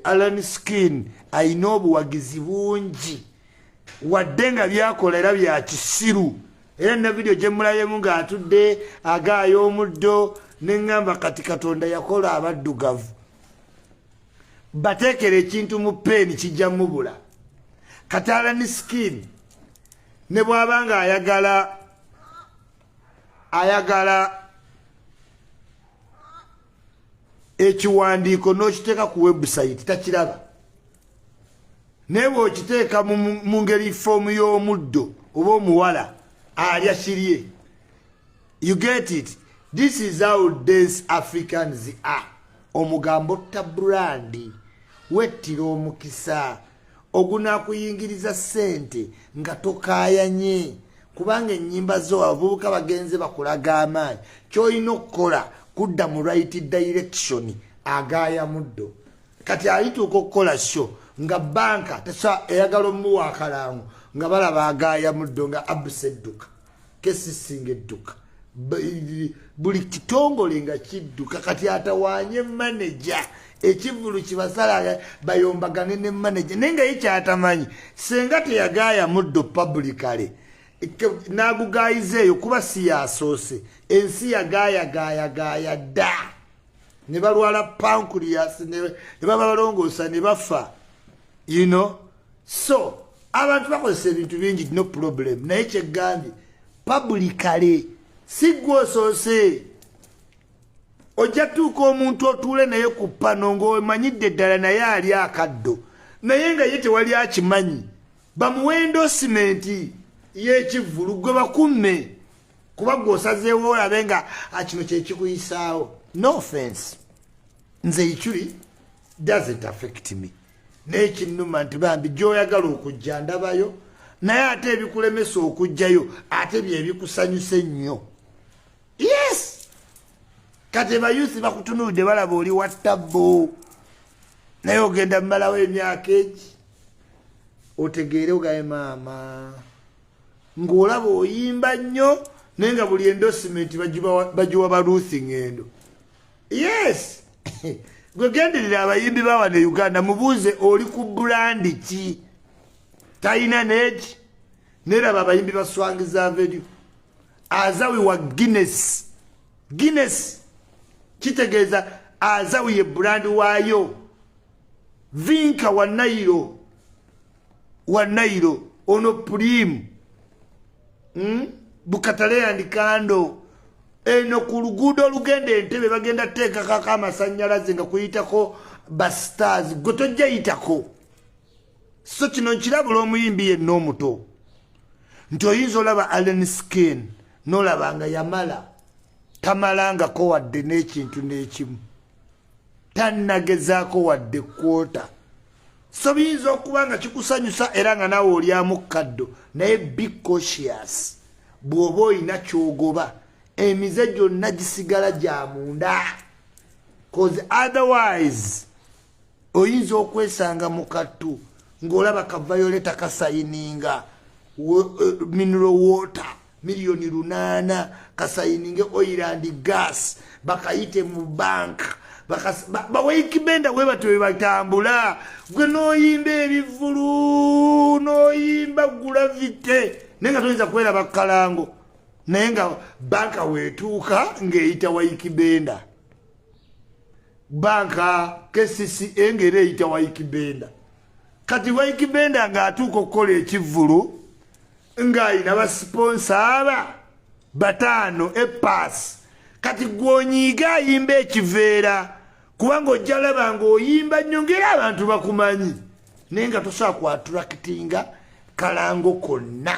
Alan Skin ayina obuwagizi bungi wadde nga byakolera bya kisiru era na video gye mulayemu ng'atudde agaayo omuddo n'eŋŋamba kati Katonda yakola abaddugavu bateekera ekintu mu peeni kijja mubula kati Alan Skin ne bw'aba nga ayagala ekiwandiiko n'okiteeka ku website takiraba naye bw'okiteeka mu ngeri foomu y'omuddo oba omuwala alya kirye. You get it? This is how dense Africans are. Omugambo ta brandi wettira omukisa ogunaakuyingiriza ssente nga tokaayanye kubanga ennyimba zo abavubuka bagenze bakulaga amaanyi ky'olina okukola kudda mu right direction agaaya muddo kati alituuka okukola sho nga banka eyagala omuwa akalango nga balaba agaaya muddo nga abusedduka kesisinga edduka buli kitongole nga kidduka kati atawaanye maneja ekivulu kibasala bayombagane ne maneja naye nga ye kyatamanyi senga teyagaaya muddo publicly n'agugaayiza eyo kuba si yasoose ensi yagaayagaayagaaya dda ne balwala pancreas ne baba balongoosa ne bafa you know so abantu bakozesa ebintu bingi no problem naye kyegambye publicly si gwosoose ojja tuuka omuntu otuule naye ku pano ng'omanyidde ddala naye ali akaddo naye nga ye tewali akimanyi bamuwa endosimenti y'ekivulu gwe bakumme kuba gw'osazeewo olabe nga kino kyekikuyisaawo no offense nze Icuri doesn't affect me naye kinnuma nti bambi gy'oyagala okujja ndabayo naye ate ebikulemesa okujjayo ate byebikusanyusa ennyo yes kati bayusi bakutunuudde balaba oli wattabbo naye ogenda mmalawo emyaka egi otegeere ogaye maama ng'olaba oyimba nnyo naye nga buli endosimenti bagiwa baruthi ngendo yes gwe genderera abayimbi ba wano e Uganda mubuuze oli ku bulandi ki talina neeki neraba abayimbi baswangiza avenue azawiwa Guinness kitegeeza azawiye bulandi waayo vinka wa Nairo ono purimu bukatale andikando eno ku luguudo olugenda Entebbe bagenda teekakako amasannyalaze nga kuyitako bastars gwe tojja yitako so kino nkirabula omuyimbi yenna omuto nti oyinza olaba Alan Skin n'olaba nga yamala tamalangako wadde n'ekintu n'ekimu tannagezaako wadde kwota so biyinza okuba nga kikusanyusa era nga naawe olyamu kaddo naye be cautious bw'oba olina kyogoba emize gyonna gisigala gya munda cause otherwise oyinza okwesanga mu kattu ng'olaba ka Violeta kasayininga mineral water miliyoni 8 kasayininge oil and gas bakayite mu bank bawaikibenda we batwe batambula gwe n'oyimba ebivulu n'oyimba gulavite naye nga toyinza kweraba kalango naye nga banka weetuuka ng'eyita waikibenda banka KCCA ng'era eyita waikibenda kati waikibenda ng'atuuka okukola ekivulu ng'ayina basponsa 5 epaasi kati gw'onyiiga ayimba ekiveera kubanga ojja laba ng'oyimba nnyo ng'era abantu bakumanyi naye nga tosobola kwatulakitinga kalango konna